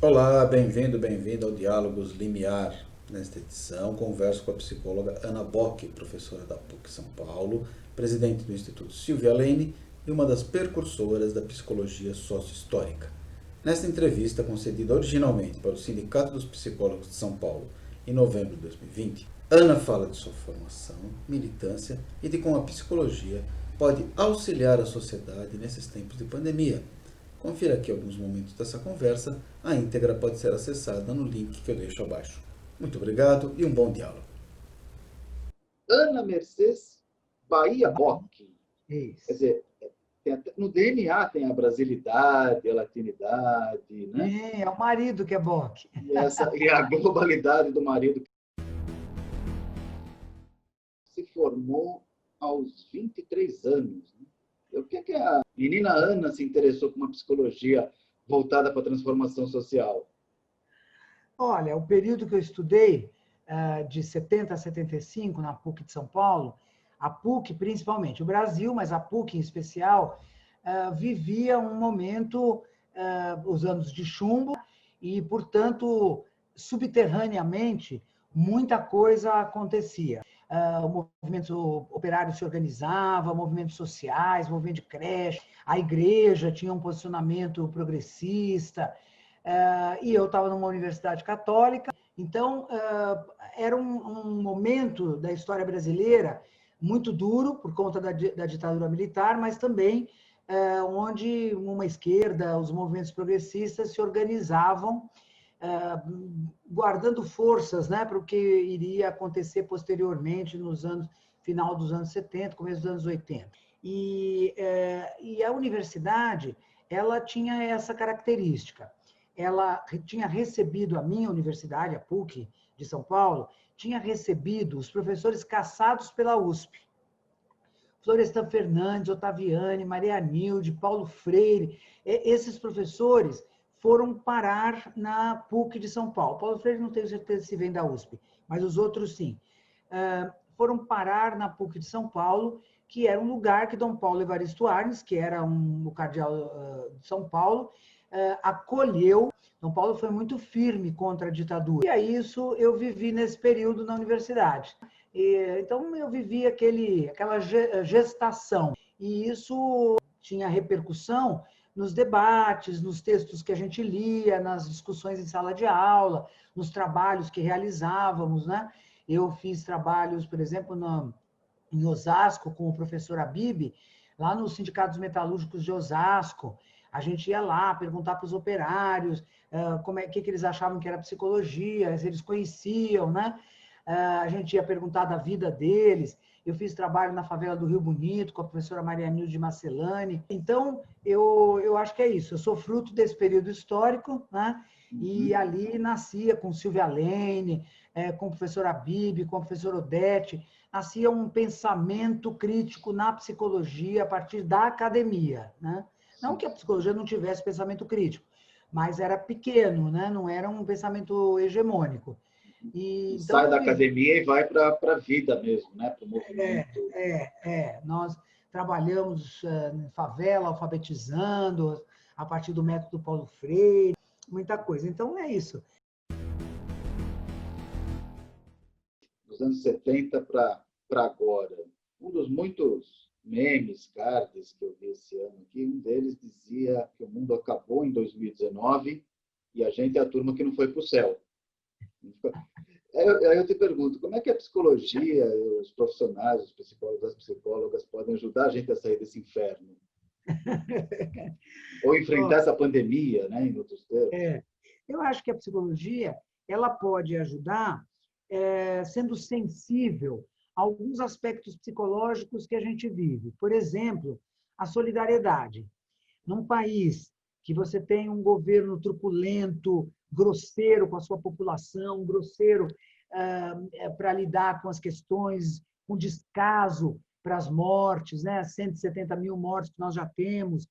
Olá, bem-vindo ao Diálogos Limiar. Nesta edição, converso com a psicóloga Ana Bock, professora da PUC São Paulo, presidente do Instituto Silvia Lane e uma das precursoras da psicologia sócio-histórica. Nesta entrevista, concedida originalmente para o Sindicato dos Psicólogos de São Paulo em novembro de 2020, Ana fala de sua formação, militância e de como a psicologia pode auxiliar a sociedade nesses tempos de pandemia. Confira aqui alguns momentos dessa conversa, a íntegra pode ser acessada no link que eu deixo abaixo. Muito obrigado e um bom diálogo. Ana Mercedes Bahia Bock. Quer Isso. dizer, no DNA tem a brasilidade, a latinidade, né? É o marido que é Bock. E a globalidade do marido que se formou aos 23 anos. Né? O que a menina Ana se interessou por uma psicologia voltada para a transformação social? Olha, o período que eu estudei, de 70 a 75, na PUC de São Paulo, a PUC principalmente, o Brasil, mas a PUC em especial, vivia um momento, os anos de chumbo, e, portanto, subterraneamente, muita coisa acontecia. O movimento operário se organizava, movimentos sociais, movimento de creche, a igreja tinha um posicionamento progressista, e eu estava numa universidade católica, então era um momento da história brasileira muito duro por conta da ditadura militar, mas também onde uma esquerda, os movimentos progressistas se organizavam, guardando forças, né, para o que iria acontecer posteriormente nos anos final dos anos 70, começo dos anos 80. E a universidade, ela tinha essa característica. Ela tinha recebido, a minha universidade, a PUC de São Paulo, tinha recebido os professores caçados pela USP. Florestan Fernandes, Ottaviani, Maria Nilde, Paulo Freire, esses professores foram parar na PUC de São Paulo. Paulo Freire não tenho certeza se vem da USP, mas os outros sim. Foram parar na PUC de São Paulo, que era um lugar que Dom Paulo Evaristo Arnes, que era o cardeal de São Paulo, acolheu. Dom Paulo foi muito firme contra a ditadura. E é isso eu vivi nesse período na universidade. Então, eu vivi aquela gestação. E isso tinha repercussão nos debates, nos textos que a gente lia, nas discussões em sala de aula, nos trabalhos que realizávamos, né? Eu fiz trabalhos, por exemplo, em Osasco, com o professor Abib, lá nos sindicatos metalúrgicos de Osasco. A gente ia lá perguntar para os operários que eles achavam que era psicologia, se eles conheciam, né? A gente ia perguntar da vida deles. Eu fiz trabalho na favela do Rio Bonito com a professora Maria Nilde Marcelani. Então, eu acho que é isso. Eu sou fruto desse período histórico, né? E ali nascia com Silvia Lane, com o professor Abib, com o professor Odete, nascia um pensamento crítico na psicologia a partir da academia, né? Não que a psicologia não tivesse pensamento crítico, mas era pequeno, né? Não era um pensamento hegemônico. E Então, sai da academia e vai para a vida mesmo, né? Para o movimento. nós trabalhamos em favela, alfabetizando, a partir do método Paulo Freire, muita coisa. Então, é isso. Dos anos 70 para agora. Um dos muitos memes, cards que eu vi esse ano aqui, um deles dizia que o mundo acabou em 2019 e a gente é a turma que não foi para o céu. Aí eu te pergunto, como é que a psicologia, os profissionais, os psicólogos, as psicólogas podem ajudar a gente a sair desse inferno? Ou enfrentar essa pandemia, né, em outros termos? Eu acho que a psicologia ela pode ajudar sendo sensível a alguns aspectos psicológicos que a gente vive. Por exemplo, a solidariedade. Num país que você tem um governo truculento, grosseiro com a sua população, grosseiro para lidar com as questões, com descaso para as mortes, né? 170 mil mortes que nós já temos.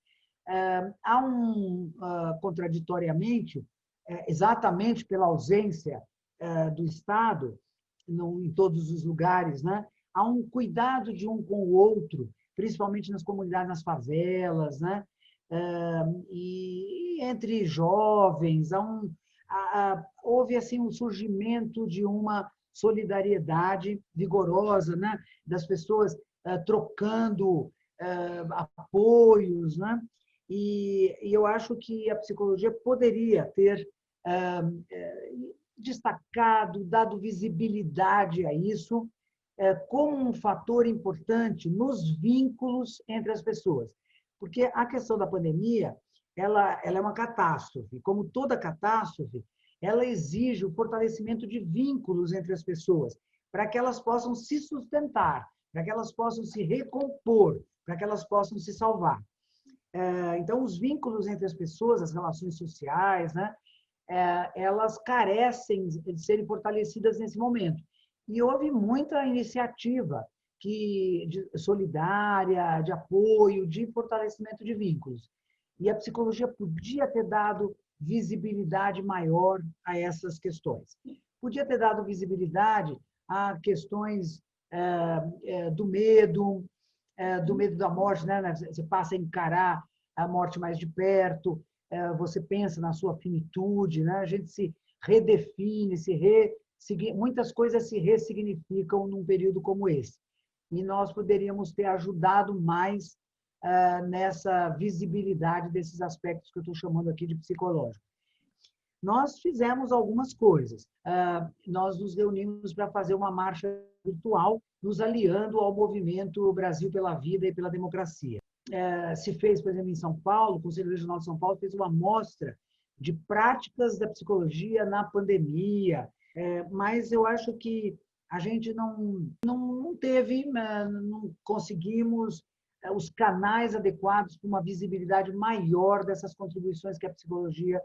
Há contraditoriamente, exatamente pela ausência do Estado em todos os lugares, né? Há um cuidado de um com o outro, principalmente nas comunidades, nas favelas, né? e entre jovens houve assim um surgimento de uma solidariedade vigorosa, né? Das pessoas trocando apoios, né? E eu acho que a psicologia poderia ter destacado, dado visibilidade a isso, como um fator importante nos vínculos entre as pessoas. Porque a questão da pandemia, ela é uma catástrofe. Como toda catástrofe, ela exige o fortalecimento de vínculos entre as pessoas, para que elas possam se sustentar, para que elas possam se recompor, para que elas possam se salvar. Então, os vínculos entre as pessoas, as relações sociais, né, elas carecem de serem fortalecidas nesse momento. E houve muita iniciativa solidária, de apoio, de fortalecimento de vínculos. E a psicologia podia ter dado visibilidade maior a essas questões. Podia ter dado visibilidade a questões do medo da morte, né? Você passa a encarar a morte mais de perto, você pensa na sua finitude, né? A gente se redefine, muitas coisas se ressignificam num período como esse. E nós poderíamos ter ajudado mais nessa visibilidade desses aspectos que eu estou chamando aqui de psicológico. Nós fizemos algumas coisas. Nós nos reunimos para fazer uma marcha virtual, nos aliando ao movimento Brasil pela Vida e pela Democracia. Se fez, por exemplo, em São Paulo, o Conselho Regional de São Paulo fez uma amostra de práticas da psicologia na pandemia, mas eu acho que a gente não teve, não conseguimos os canais adequados para uma visibilidade maior dessas contribuições que a psicologia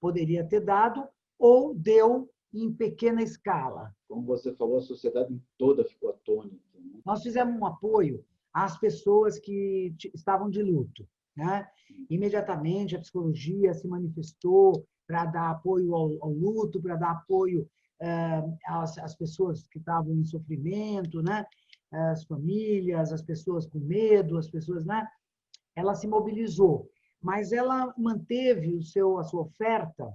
poderia ter dado ou deu em pequena escala. Como você falou, a sociedade toda ficou atônita, né? Nós fizemos um apoio às pessoas que estavam de luto, né? Imediatamente a psicologia se manifestou para dar apoio ao luto, para dar apoio às pessoas que estavam em sofrimento, né? As famílias, as pessoas com medo, as pessoas, né? Ela se mobilizou, mas ela manteve a sua oferta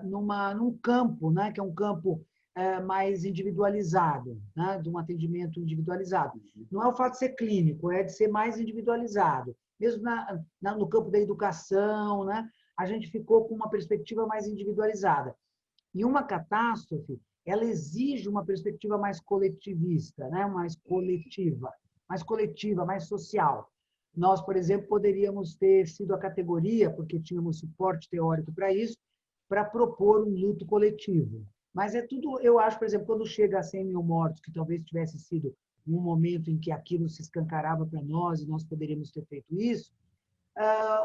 num campo, né? Que é um campo mais individualizado, né? De um atendimento individualizado. Não é o fato de ser clínico, é de ser mais individualizado. Mesmo no campo da educação, né? A gente ficou com uma perspectiva mais individualizada. E uma catástrofe, ela exige uma perspectiva mais coletivista, né? Mais coletiva, mais social. Nós, por exemplo, poderíamos ter sido a categoria, porque tínhamos suporte teórico para isso, para propor um luto coletivo. Mas é tudo, eu acho, por exemplo, quando chega a 100 mil mortos, que talvez tivesse sido um momento em que aquilo se escancarava para nós e nós poderíamos ter feito isso,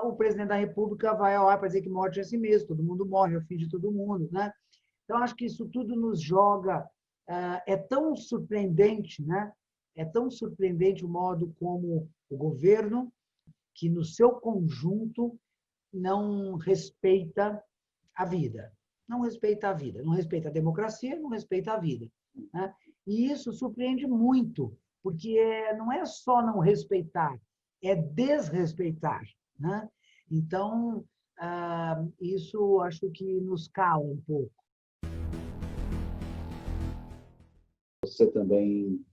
o presidente da República vai ao ar para dizer que morte é assim mesmo, todo mundo morre, é o fim de todo mundo, né? Então, acho que isso tudo nos joga, é tão surpreendente, né? É tão surpreendente o modo como o governo, que no seu conjunto não respeita a vida. Não respeita a vida, não respeita a democracia, não respeita a vida, né? E isso surpreende muito, porque não é só não respeitar, é desrespeitar, né? Então, isso acho que nos cala um pouco. Você também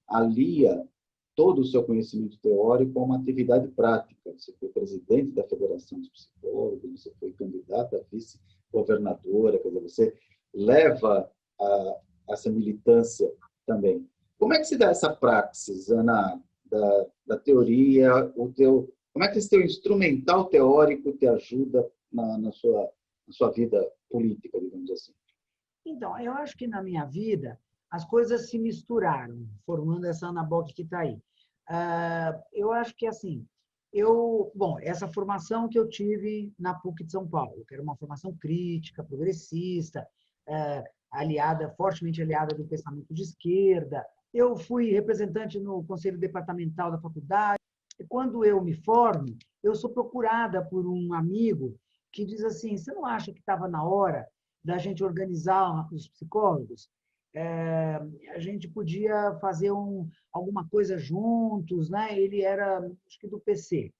alia todo o seu conhecimento teórico a uma atividade prática. Você foi presidente da Federação dos Psicólogos, você foi candidata a vice-governadora, quer dizer, você leva essa militância também. Como é que se dá essa praxis, Ana, da teoria? Como é que esse teu instrumental teórico te ajuda na sua vida política, digamos assim? Então, eu acho que na minha vida as coisas se misturaram, formando essa Ana Bock que está aí. Eu acho que, assim, essa formação que eu tive na PUC de São Paulo, que era uma formação crítica, progressista, fortemente aliada do pensamento de esquerda. Eu fui representante no Conselho Departamental da faculdade. E quando eu me formo, eu sou procurada por um amigo que diz assim, você não acha que estava na hora da gente organizar os psicólogos? A gente podia fazer alguma coisa juntos, né? Ele era, acho que do PC.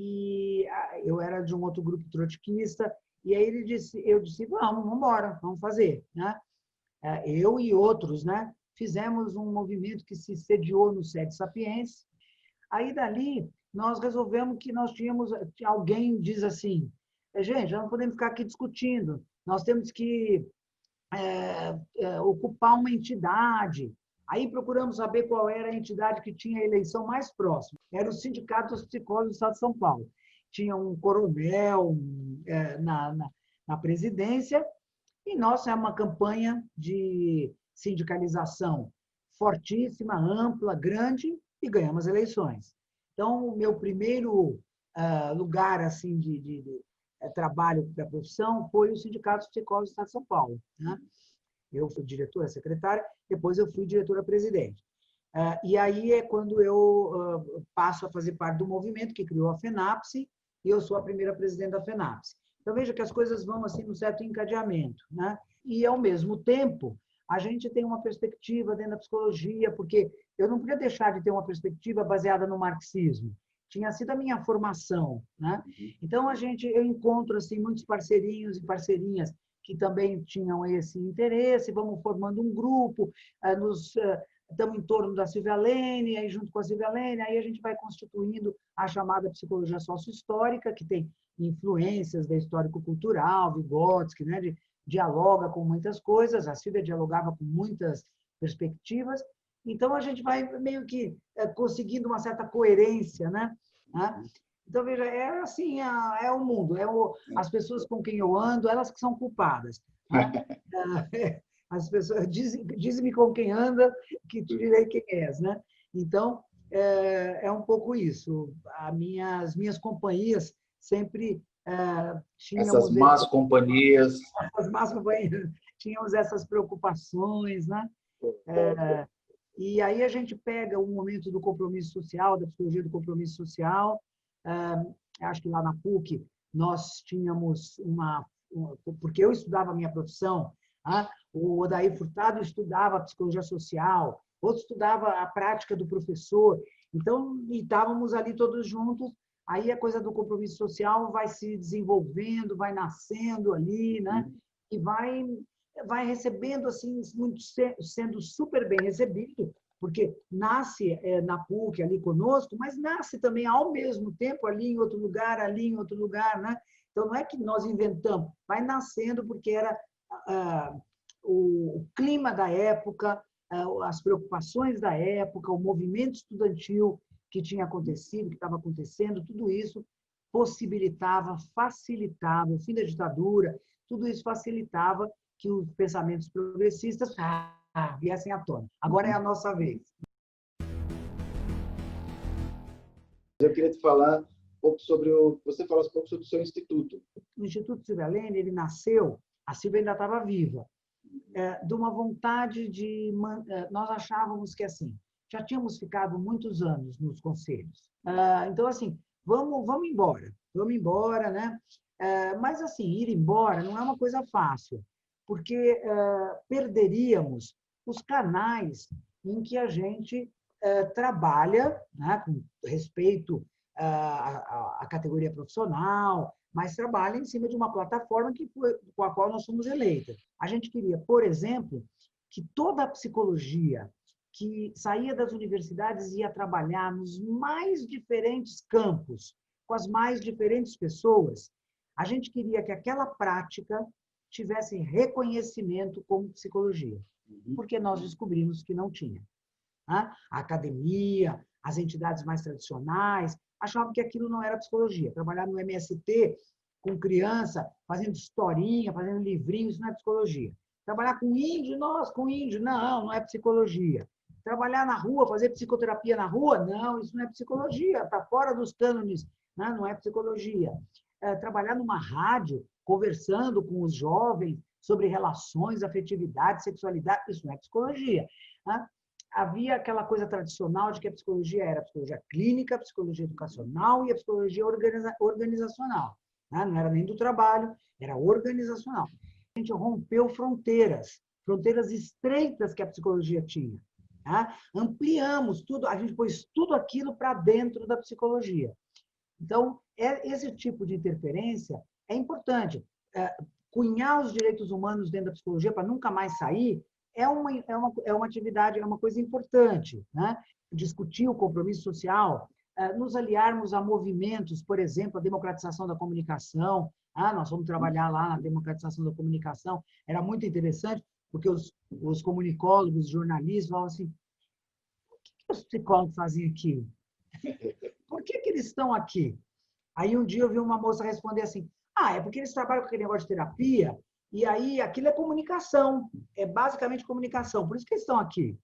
e eu era de um outro grupo trotskista, e aí eu disse, vamos embora, vamos fazer, né? Eu e outros, né? Fizemos um movimento que se sediou no Sede Sapiens. Aí, dali, nós resolvemos que nós tínhamos... Alguém diz assim, gente, nós não podemos ficar aqui discutindo, nós temos que ocupar uma entidade. Aí procuramos saber qual era a entidade que tinha a eleição mais próxima. Era o Sindicato dos Psicólogos do Estado de São Paulo. Tinha um coronel na presidência, e nossa é uma campanha de sindicalização fortíssima, ampla, grande, e ganhamos as eleições. Então, o meu primeiro lugar assim de trabalho da profissão foi o Sindicato dos Psicólogos do Estado de São Paulo, né? Eu fui diretora, secretária, depois eu fui diretora-presidente. E aí é quando eu passo a fazer parte do movimento que criou a FENAPSE, e eu sou a primeira presidente da FENAPSE. Então, veja que as coisas vão assim num certo encadeamento, né? E, ao mesmo tempo, a gente tem uma perspectiva dentro da psicologia, porque eu não podia deixar de ter uma perspectiva baseada no marxismo. Tinha sido a minha formação, né? Então, eu encontro assim muitos parceirinhos e parceirinhas que também tinham esse interesse, vamos formando um grupo, estamos em torno da Silvia Lene, aí junto com a Silvia Lene, aí a gente vai constituindo a chamada psicologia sócio-histórica, que tem influências da histórico-cultural, Vygotsky, né? Dialoga com muitas coisas, a Silvia dialogava com muitas perspectivas, então a gente vai meio que conseguindo uma certa coerência, né? Então, veja, é assim, é o mundo, as pessoas com quem eu ando, elas que são culpadas. As pessoas dizem-me com quem anda, que te direi quem és, né? Então, é um pouco isso. As minhas companhias sempre tínhamos... Essas más companhias. As más companhias, tínhamos essas preocupações, né? E aí a gente pega o momento do compromisso social, da psicologia do compromisso social. Acho que lá na PUC nós tínhamos porque eu estudava a minha profissão, o Odair Furtado estudava a psicologia social, outro estudava a prática do professor, então estávamos ali todos juntos, aí a coisa do compromisso social vai se desenvolvendo, vai nascendo ali, né? E vai recebendo, assim, sendo super bem recebido, porque nasce na PUC ali conosco, mas nasce também ao mesmo tempo ali em outro lugar, né? Então, não é que nós inventamos, vai nascendo porque era o clima da época, as preocupações da época, o movimento estudantil que tinha acontecido, que estava acontecendo, tudo isso possibilitava, facilitava, o fim da ditadura, tudo isso facilitava que os pensamentos progressistas viessem à tona. Agora é a nossa vez. Eu queria te falar um pouco sobre você falasse um pouco sobre o seu instituto. O Instituto Silvia Lene, ele nasceu, a Silvia ainda estava viva, de uma vontade de... Nós achávamos que, assim, já tínhamos ficado muitos anos nos conselhos. Então, assim, vamos embora, né? Mas, assim, ir embora não é uma coisa fácil, porque perderíamos os canais em que a gente trabalha, né, com respeito à categoria profissional, mas trabalha em cima de uma plataforma com a qual nós somos eleitas. A gente queria, por exemplo, que toda a psicologia que saía das universidades ia trabalhar nos mais diferentes campos, com as mais diferentes pessoas, a gente queria que aquela prática tivesse reconhecimento como psicologia, porque nós descobrimos que não tinha. A academia, as entidades mais tradicionais, achavam que aquilo não era psicologia. Trabalhar no MST com criança, fazendo historinha, fazendo livrinhos, isso não é psicologia. Trabalhar com índio, não é psicologia. Trabalhar na rua, fazer psicoterapia na rua, não, isso não é psicologia, está fora dos cânones, né? Não é psicologia. Trabalhar numa rádio, conversando com os jovens sobre relações, afetividade, sexualidade, isso não é psicologia. Havia aquela coisa tradicional de que a psicologia era a psicologia clínica, a psicologia educacional e a psicologia organizacional. Não era nem do trabalho, era organizacional. A gente rompeu fronteiras estreitas que a psicologia tinha. Ampliamos tudo, a gente pôs tudo aquilo para dentro da psicologia. Então, esse tipo de interferência é importante. Cunhar os direitos humanos dentro da psicologia para nunca mais sair é uma atividade, é uma coisa importante, né? Discutir o compromisso social, nos aliarmos a movimentos, por exemplo, a democratização da comunicação. Nós vamos trabalhar lá na democratização da comunicação. Era muito interessante, porque os comunicólogos, jornalistas, falavam assim: o que os psicólogos fazem aqui? Por que eles estão aqui? Aí um dia eu vi uma moça responder assim: é porque eles trabalham com aquele negócio de terapia, e aí aquilo é comunicação, é basicamente comunicação, por isso que eles estão aqui.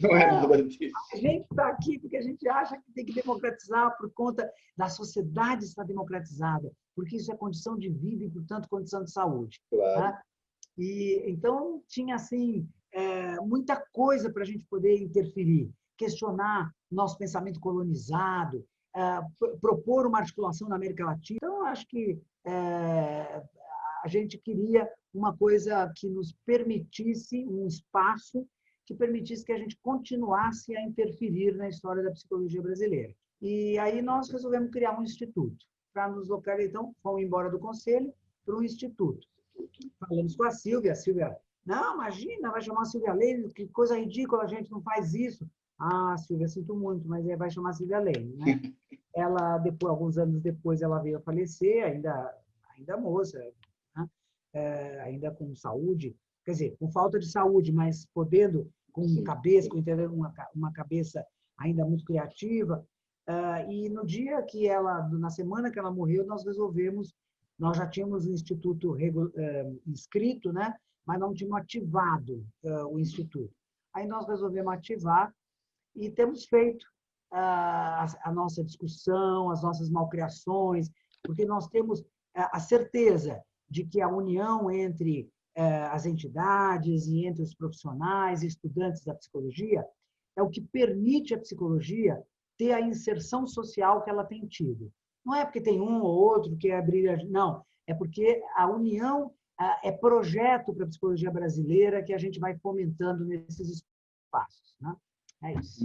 Não é nada disso. A gente está aqui porque a gente acha que tem que democratizar por conta da sociedade estar democratizada, porque isso é condição de vida e, portanto, condição de saúde. Claro. Né? E então tinha assim muita coisa para a gente poder interferir, questionar nosso pensamento colonizado, propor uma articulação na América Latina. Então, acho que a gente queria uma coisa que nos permitisse um espaço que permitisse que a gente continuasse a interferir na história da psicologia brasileira. E aí nós resolvemos criar um instituto para nos localizar. Então, fomos embora do conselho para um instituto. Falamos com a Silvia, não, imagina, vai chamar a Silvia Lane, que coisa ridícula, a gente não faz isso. Silvia, sinto muito, mas vai chamar a Silvia Lane, né? Ela, depois, alguns anos depois, ela veio a falecer, ainda moça, né? Ainda com saúde, quer dizer, com falta de saúde, mas podendo, com cabeça, com uma cabeça ainda muito criativa. E no dia que na semana que ela morreu, nós já tínhamos o instituto inscrito, né? Mas não tínhamos ativado o instituto. Aí nós resolvemos ativar e temos feito a nossa discussão, as nossas malcriações, porque nós temos a certeza de que a união entre as entidades e entre os profissionais e estudantes da psicologia é o que permite à psicologia ter a inserção social que ela tem tido. Não é porque tem um ou outro que é brilhante, não. É porque a união é projeto para a psicologia brasileira que a gente vai fomentando nesses espaços. Né? É isso.